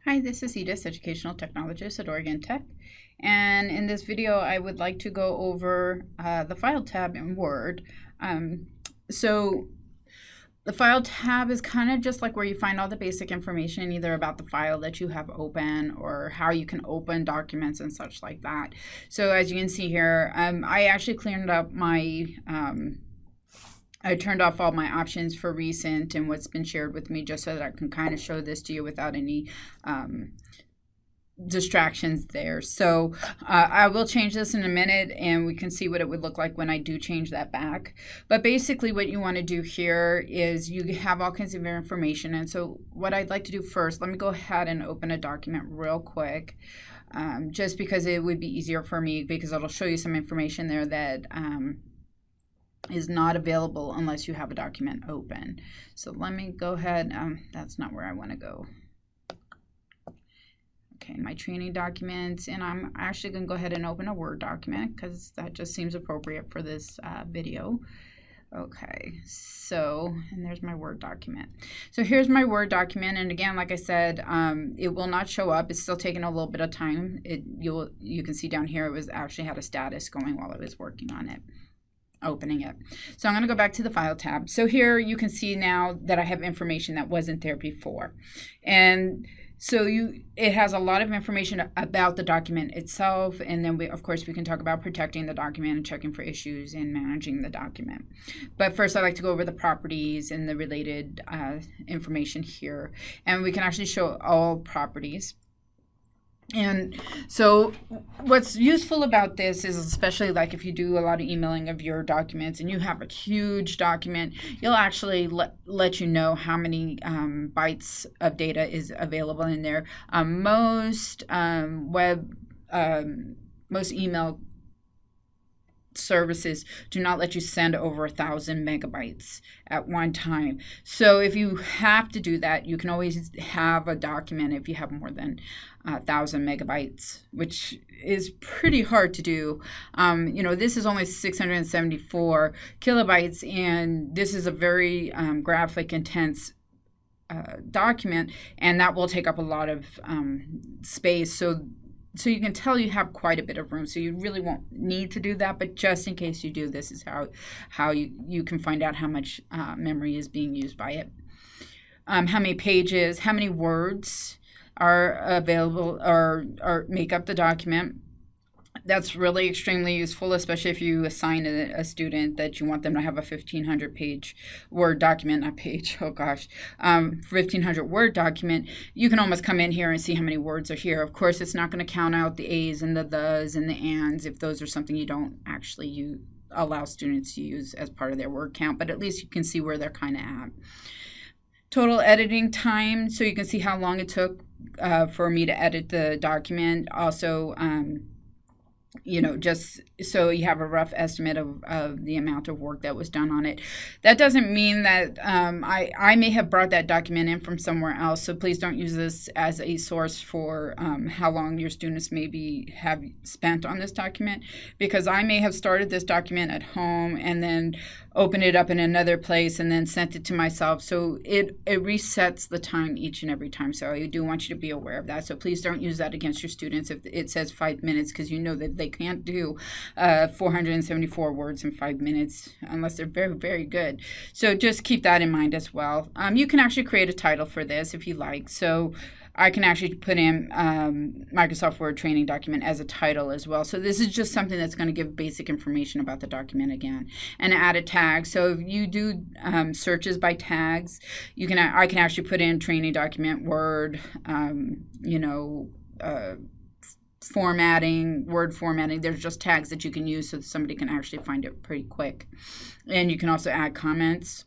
Hi, this is Edith, Educational Technologist at Oregon Tech. And in this video, I would like to go over the File tab in Word. So the File tab is kind of just like where you find all the basic information, either about the file that you have open or how you can open documents and such like that. So as you can see here, I actually cleared up my I turned off all my options for recent and what's been shared with me just so that I can kind of show this to you without any distractions there. So I will change this in a minute and we can see what it would look like when I do change that back. But basically what you want to do here is you have all kinds of information. And so what I'd like to do first, let me go ahead and open a document real quick. Just because it would be easier for me because it'll show you some information there that is not available unless you have a document open. So let me go ahead, that's not where I want to go. Okay, my training documents, and I'm actually going to go ahead and open a Word document because that just seems appropriate for this video. Okay, so, and there's my Word document. So here's my Word document, and again, like I said, it will not show up. It's still taking a little bit of time. You can see down here it was actually had a status going while I was working on it. Opening it. So I'm going to go back to the File tab. So here you can see now that I have information that wasn't there before. And so it has a lot of information about the document itself, and then of course we can talk about protecting the document and checking for issues and managing the document. But first I'd like to go over the properties and the related information here. And we can actually show all properties. And so what's useful about this is, especially like if you do a lot of emailing of your documents and you have a huge document, you'll actually let you know how many bytes of data is available in there. Most email services do not let you send over 1,000 megabytes at one time. So if you have to do that, you can always have a document if you have more than 1,000 megabytes, which is pretty hard to do. This is only 674 kilobytes, and this is a very graphic intense document, and that will take up a lot of space. So you can tell you have quite a bit of room, so you really won't need to do that, but just in case you do, this is how you can find out how much memory is being used by it. How many pages, how many words are available or make up the document. That's really extremely useful, especially if you assign a student that you want them to have a 1,500 page Word document, not page, 1,500 Word document. You can almost come in here and see how many words are here. Of course, it's not going to count out the A's and the thes and the ands if those are something you don't actually allow students to use as part of their word count, but at least you can see where they're kind of at. Total editing time, so you can see how long it took for me to edit the document. Also, just so you have a rough estimate of the amount of work that was done on it. That doesn't mean that I may have brought that document in from somewhere else, so please don't use this as a source for how long your students maybe have spent on this document, because I may have started this document at home and then opened it up in another place and then sent it to myself. So it resets the time each and every time. So I do want you to be aware of that. So please don't use that against your students if it says 5 minutes, because you know that they can't do 474 words in 5 minutes unless they're very, very good. So just keep that in mind as well. You can actually create a title for this if you like. So I can actually put in Microsoft Word training document as a title as well. So this is just something that's going to give basic information about the document again, and add a tag. So if you do searches by tags, I can actually put in training document Word, formatting, word formatting. There's just tags that you can use so that somebody can actually find it pretty quick. And you can also add comments.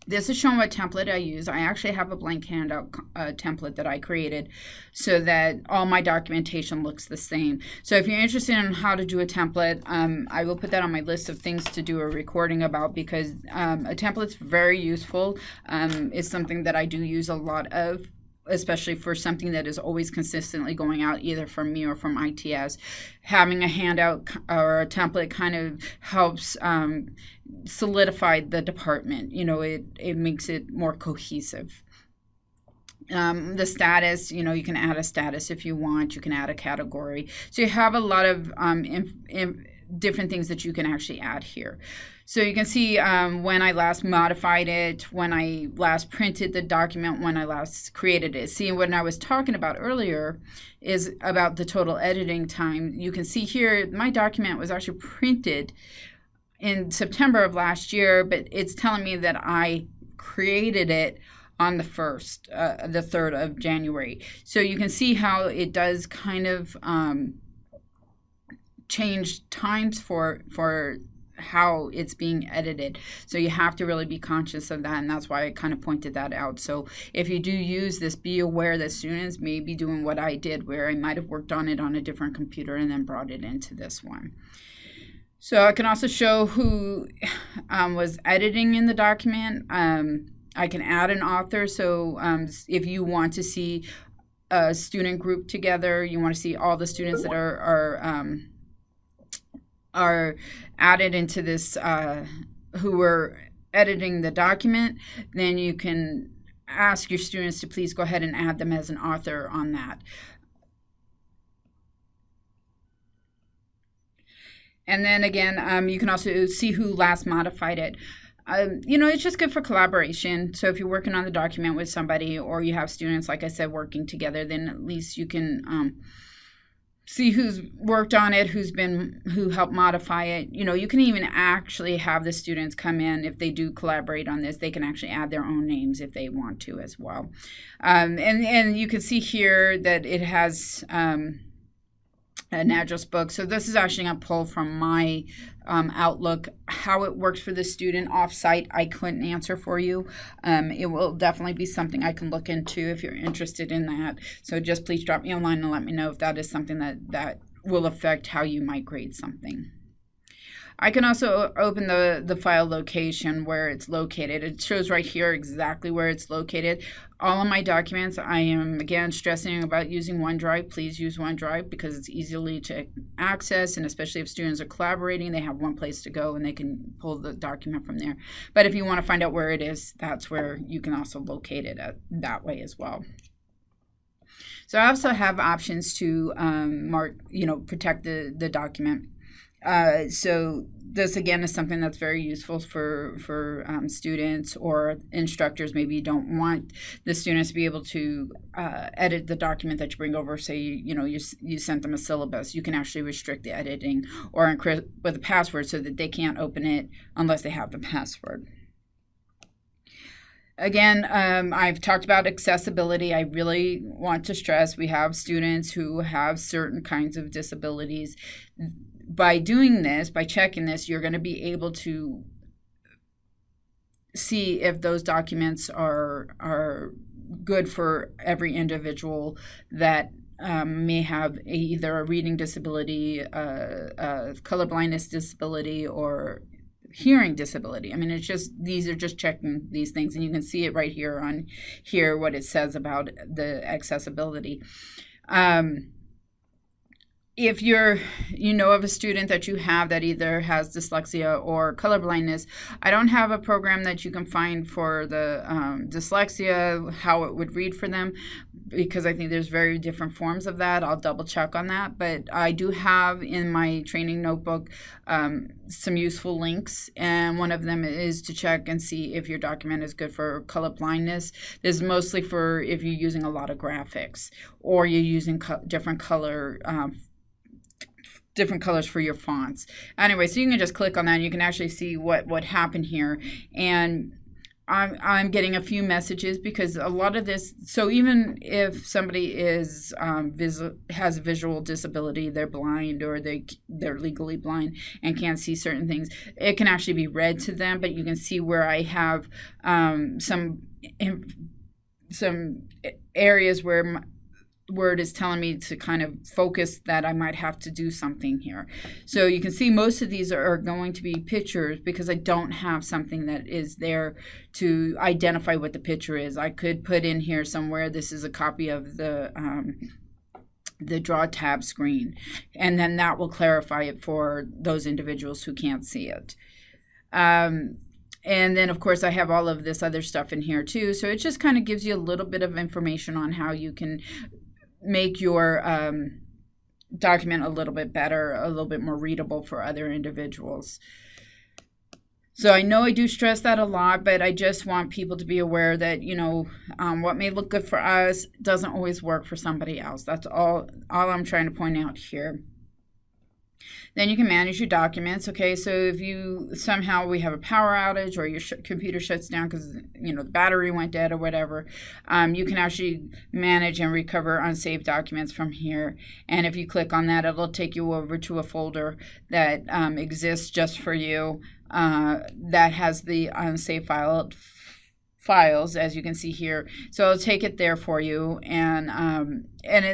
This is showing what template I use. I actually have a blank handout template that I created so that all my documentation looks the same. So if you're interested in how to do a template, I will put that on my list of things to do a recording about, because a template's very useful. It's something that I do use a lot of, especially for something that is always consistently going out either from me or from ITS. Having a handout or a template kind of helps solidify the department. It makes it more cohesive. The status, you can add a status if you want. You can add a category. So you have a lot of different things that you can actually add here. So you can see when I last modified it, when I last printed the document, when I last created it. See, what I was talking about earlier is about the total editing time. You can see here my document was actually printed in September of last year, but it's telling me that I created it on the 3rd of January. So you can see how it does kind of change times for how it's being edited. So you have to really be conscious of that, and that's why I kind of pointed that out. So if you do use this, be aware that students may be doing what I did, where I might have worked on it on a different computer and then brought it into this one. So I can also show who was editing in the document. I can add an author, so if you want to see a student group together, you want to see all the students that are added into this, who were editing the document, then you can ask your students to please go ahead and add them as an author on that. And then again, you can also see who last modified it. It's just good for collaboration. So if you're working on the document with somebody, or you have students, like I said, working together, then at least you can see who's worked on it, who helped modify it. You can even actually have the students come in, if they do collaborate on this, they can actually add their own names if they want to as well. And you can see here that it has an address book. So this is actually going to pull from my Outlook. How it works for the student offsite, I couldn't answer for you. It will definitely be something I can look into if you're interested in that. So just please drop me a line and let me know if that is something that will affect how you might grade something. I can also open the file location where it's located. It shows right here exactly where it's located. All of my documents, I am, again, stressing about using OneDrive. Please use OneDrive because it's easily to access, and especially if students are collaborating, they have one place to go and they can pull the document from there. But if you want to find out where it is, that's where you can also locate it that way as well. So I also have options to protect the document. So this again is something that's very useful for students or instructors. Maybe you don't want the students to be able to edit the document that you bring over. Say you sent them a syllabus. You can actually restrict the editing or encrypt with a password so that they can't open it unless they have the password. Again, I've talked about accessibility. I really want to stress we have students who have certain kinds of disabilities. By doing this, by checking this, you're going to be able to see if those documents are good for every individual that may have either a reading disability, a colorblindness disability, or hearing disability. I mean, these are just checking these things, and you can see it right here on here what it says about the accessibility. If of a student that you have that either has dyslexia or colorblindness, I don't have a program that you can find for the dyslexia, how it would read for them, because I think there's very different forms of that. I'll double check on that. But I do have in my training notebook some useful links, and one of them is to check and see if your document is good for colorblindness. This is mostly for if you're using a lot of graphics or you're using different colors for your fonts. Anyway, so you can just click on that and you can actually see what happened here. And I'm getting a few messages because a lot of this, so even if somebody has a visual disability, they're blind or they're legally blind and can't see certain things, it can actually be read to them. But you can see where I have some areas where Word is telling me to kind of focus that I might have to do something here. So you can see most of these are going to be pictures because I don't have something that is there to identify what the picture is. I could put in here somewhere, this is a copy of the draw tab screen, and then that will clarify it for those individuals who can't see it. And then, of course, I have all of this other stuff in here too. So it just kind of gives you a little bit of information on how you can make your document a little bit better, a little bit more readable for other individuals. So I know I do stress that a lot, but I just want people to be aware that, what may look good for us doesn't always work for somebody else. That's all I'm trying to point out here. Then you can manage your documents. Okay, so if you somehow we have a power outage or your computer shuts down because the battery went dead or whatever, you can actually manage and recover unsaved documents from here. And if you click on that, it'll take you over to a folder that exists just for you that has the unsaved files, as you can see here. So I'll take it there for you, and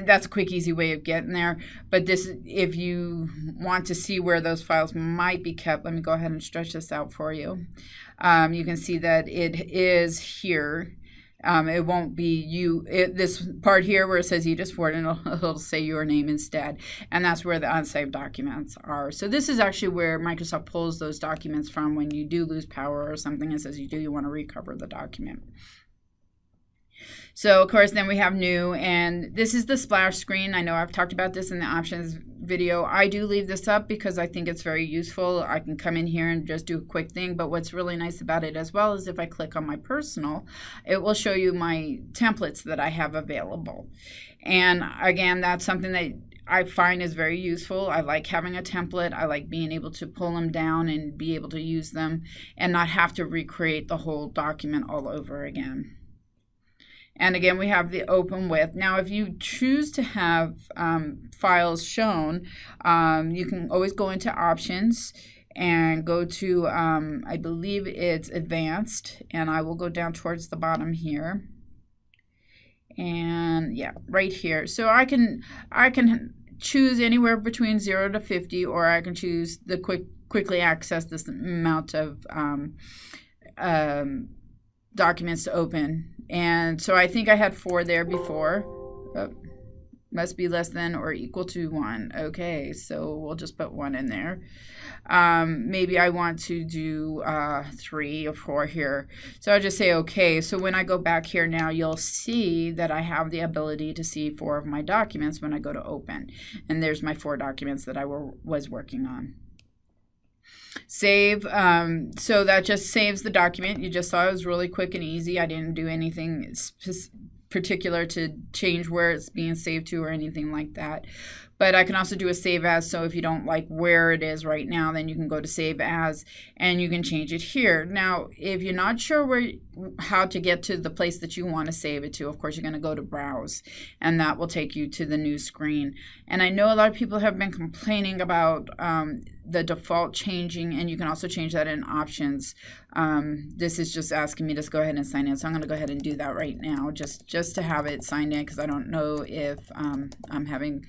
that's a quick, easy way of getting there. But if you want to see where those files might be kept, let me go ahead and stretch this out for you. You can see that it is here. It won't be this part here where it says Edith Ford, and it'll say your name instead. And that's where the unsaved documents are. So this is actually where Microsoft pulls those documents from when you do lose power or something. It says you want to recover the document. So, of course, then we have new, and this is the splash screen. I know I've talked about this in the options video. I do leave this up because I think it's very useful. I can come in here and just do a quick thing, but what's really nice about it as well is if I click on my personal, it will show you my templates that I have available. And again, that's something that I find is very useful. I like having a template. I like being able to pull them down and be able to use them and not have to recreate the whole document all over again. And again, we have the open with. Now, if you choose to have files shown, you can always go into options and go to, I believe it's advanced, and I will go down towards the bottom here. And yeah, right here. So I can choose anywhere between 0 to 50, or I can choose the quickly access this amount of documents to open. And so I think I had 4 there before. Must be less than or equal to 1. Okay, so we'll just put 1 in there. Maybe I want to do 3 or 4 here. So I'll just say okay. So when I go back here now, you'll see that I have the ability to see 4 of my documents when I go to open. And there's my 4 documents that I was working on. Save, so that just saves the document. You just saw it was really quick and easy. I didn't do anything particular to change where it's being saved to or anything like that. But I can also do a save as, so if you don't like where it is right now, then you can go to save as and you can change it here. Now, if you're not sure how to get to the place that you want to save it to, of course, you're going to go to browse, and that will take you to the new screen. And I know a lot of people have been complaining about the default changing, and you can also change that in options. This is just asking me to go ahead and sign in, so I'm going to go ahead and do that right now just to have it signed in, because I don't know if I'm having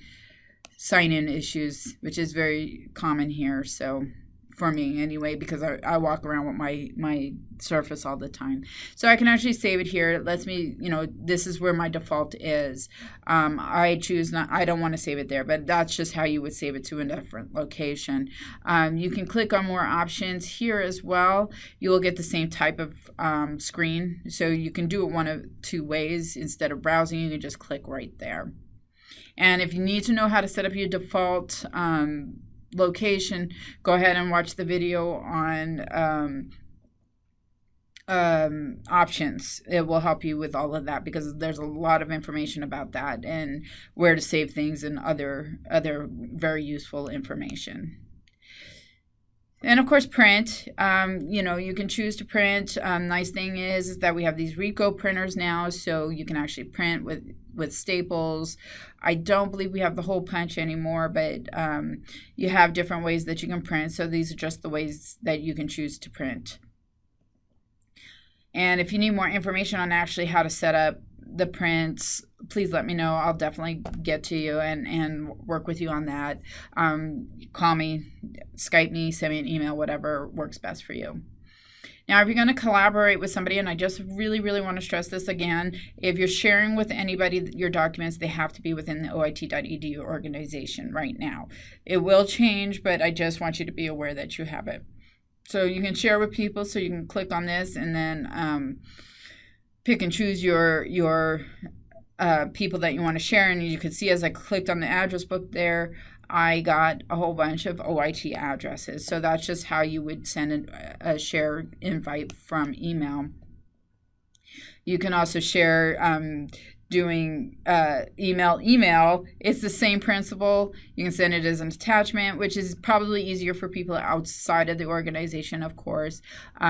sign-in issues, which is very common here, so for me anyway, because I walk around with my Surface all the time. So I can actually save it here. It lets me, this is where my default is. I choose not, I don't want to save it there, but that's just how you would save it to a different location. You can click on more options here as well. You will get the same type of screen, so you can do it one of 2 ways. Instead of browsing, you can just click right there. And if you need to know how to set up your default location, go ahead and watch the video on options. It will help you with all of that, because there's a lot of information about that and where to save things and other very useful information. And of course, print. You can choose to print. Nice thing is that we have these Ricoh printers now, so you can actually print with staples. I don't believe we have the hole punch anymore, but you have different ways that you can print. So these are just the ways that you can choose to print. And if you need more information on actually how to set up the prints, please let me know. I'll definitely get to you and work with you on that. Call me, Skype me, send me an email, whatever works best for you. Now, if you're going to collaborate with somebody, and I just really, really want to stress this again, if you're sharing with anybody your documents, they have to be within the OIT.edu organization right now. It will change, but I just want you to be aware that you have it. So you can share with people. So you can click on this and then pick and choose your people that you want to share. And you can see as I clicked on the address book there, I got a whole bunch of OIT addresses. So that's just how you would send a share invite from email. You can also share doing email. It's the same principle. You can send it as an attachment, which is probably easier for people outside of the organization, of course.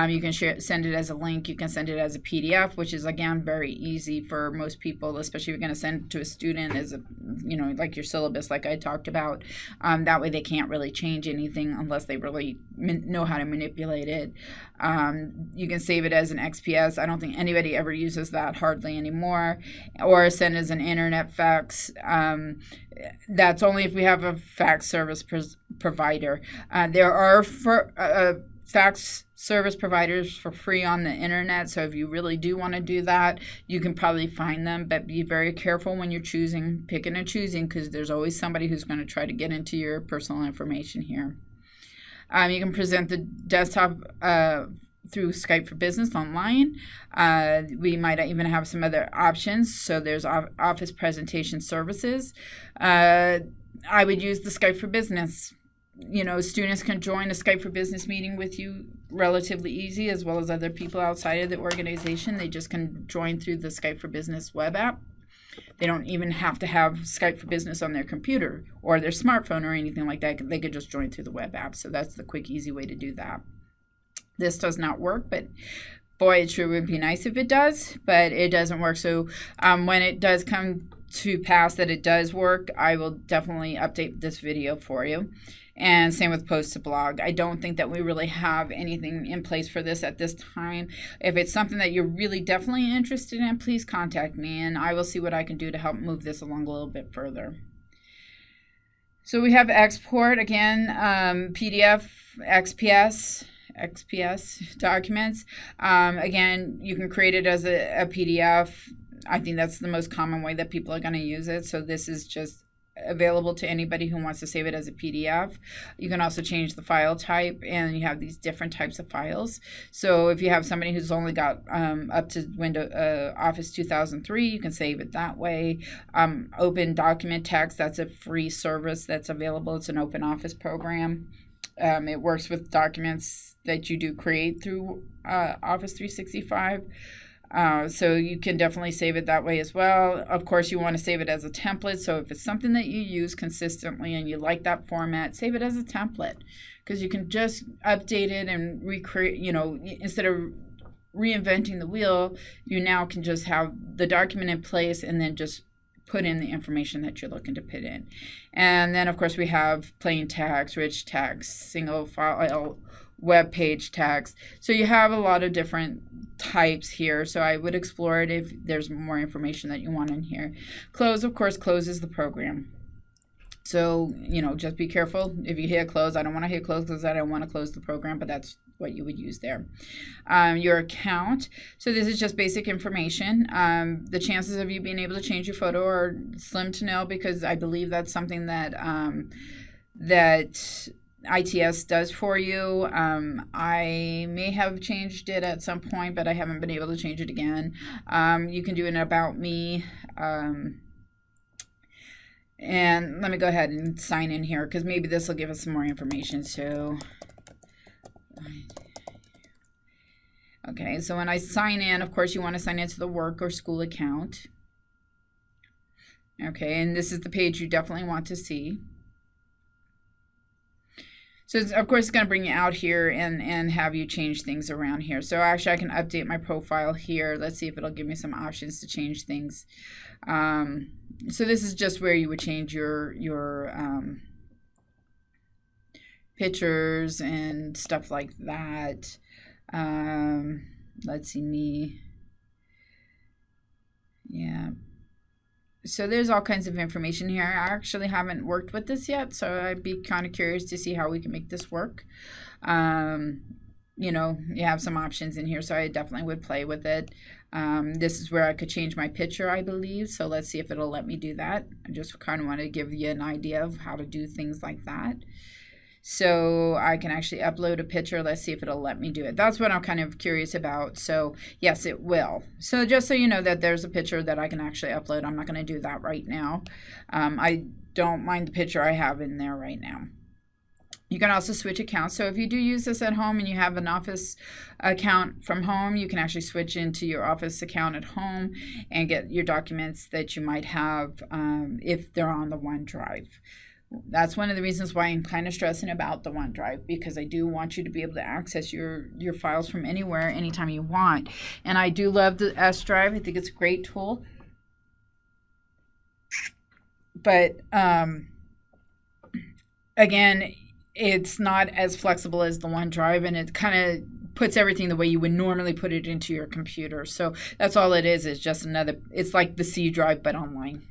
You can send it as a link. You can send it as a PDF, which is, again, very easy for most people, especially if you're going to send it to a student as a, like your syllabus, like I talked about. That way they can't really change anything unless they really know how to manipulate it. You can save it as an XPS. I don't think anybody ever uses that hardly anymore. Or send as an internet fax. That's only if we have a fax service provider. There are fax service providers for free on the internet, so if you really do want to do that, you can probably find them, but be very careful when you're picking and choosing, because there's always somebody who's going to try to get into your personal information here. You can present the desktop through Skype for Business online. We might even have some other options. So there's Office presentation services. I would use the Skype for Business. Students can join a Skype for Business meeting with you relatively easy, as well as other people outside of the organization. They just can join through the Skype for Business web app. They don't even have to have Skype for Business on their computer or their smartphone or anything like that. They could just join through the web app. So that's the quick, easy way to do that. This does not work, but boy, it sure would be nice if it does, but it doesn't work. So when it does come to pass that it does work, I will definitely update this video for you. And same with Post to Blog. I don't think that we really have anything in place for this at this time. If it's something that you're really definitely interested in, please contact me, and I will see what I can do to help move this along a little bit further. So we have export, again, PDF, XPS documents. Again, you can create it as a PDF. I think that's the most common way that people are going to use it. So this is just available to anybody who wants to save it as a PDF. You can also change the file type, and you have these different types of files. So if you have somebody who's only got up to Office 2003, you can save it that way. Open Document Text, that's a free service that's available. It's an open office program. It works with documents that you do create through Office 365. So you can definitely save it that way as well. Of course, you want to save it as a template. So if it's something that you use consistently and you like that format, save it as a template, because you can just update it and recreate, instead of reinventing the wheel, you now can just have the document in place and then just put in the information that you're looking to put in. And then, of course, we have plain text, rich text, single file, web page text. So you have a lot of different types here. So I would explore it if there's more information that you want in here. Close, of course, closes the program. So, just be careful. If you hit close, I don't want to hit close because I don't want to close the program, but that's what you would use there. Your account. So this is just basic information. The chances of you being able to change your photo are slim to nil, because I believe that's something that that ITS does for you. I may have changed it at some point, but I haven't been able to change it again. You can do an About Me. And let me go ahead and sign in here, because maybe this will give us some more information. So, okay, so when I sign in, of course, you want to sign into the work or school account. Okay, and this is the page you definitely want to see. So, of course, it's going to bring you out here and have you change things around here. So, actually, I can update my profile here. Let's see if it'll give me some options to change things. So, this is just where you would change your pictures and stuff like that. Let's see, me. Yeah. So there's all kinds of information here. I actually haven't worked with this yet, so I'd be kind of curious to see how we can make this work. You have some options in here, so I definitely would play with it. This is where I could change my picture, I believe. So let's see if it'll let me do that. I just kind of want to give you an idea of how to do things like that. So I can actually upload a picture. Let's see if it'll let me do it. That's what I'm kind of curious about. So yes, it will. So just so you know that there's a picture that I can actually upload. I'm not going to do that right now. I don't mind the picture I have in there right now. You can also switch accounts. So if you do use this at home and you have an Office account from home, you can actually switch into your Office account at home and get your documents that you might have if they're on the OneDrive. That's one of the reasons why I'm kind of stressing about the OneDrive, because I do want you to be able to access your files from anywhere, anytime you want. And I do love the S Drive. I think it's a great tool. But again, it's not as flexible as the OneDrive, and it kind of puts everything the way you would normally put it into your computer. So that's all it is just another, it's like the C drive, but online.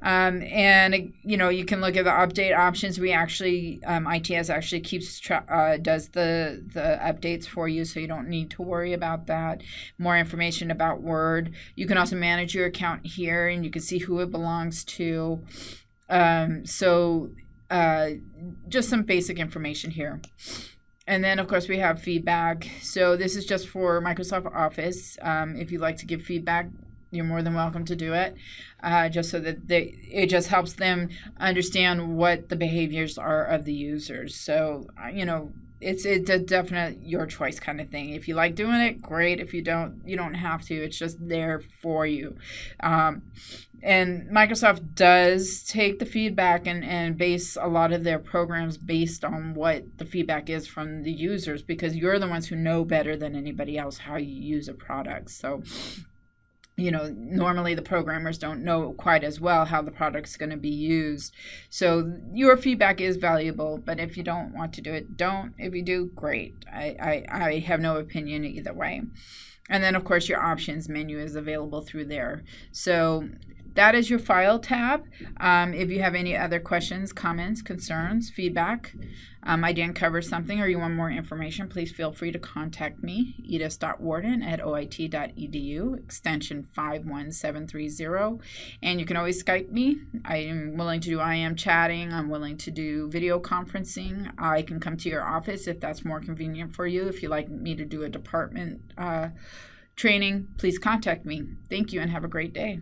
And you can look at the update options. We actually, ITS actually does the updates for you, so you don't need to worry about that. More information about Word. You can also manage your account here, and you can see who it belongs to. Just some basic information here. And then, of course, we have feedback. So this is just for Microsoft Office. If you'd like to give feedback, you're more than welcome to do it, just so that it just helps them understand what the behaviors are of the users. So, it's a definite your choice kind of thing. If you like doing it, great. If you don't, you don't have to. It's just there for you. And Microsoft does take the feedback and base a lot of their programs based on what the feedback is from the users, because you're the ones who know better than anybody else how you use a product. So, normally the programmers don't know quite as well how the product's going to be used. So your feedback is valuable, but if you don't want to do it, don't. If you do, great. I have no opinion either way. And then, of course, your options menu is available through there. So that is your File tab. If you have any other questions, comments, concerns, feedback, I didn't cover something, or you want more information, please feel free to contact me, edith.warden@oit.edu, extension 51730. And you can always Skype me. I am willing to do IM chatting. I'm willing to do video conferencing. I can come to your office if that's more convenient for you. If you'd like me to do a department training, please contact me. Thank you and have a great day.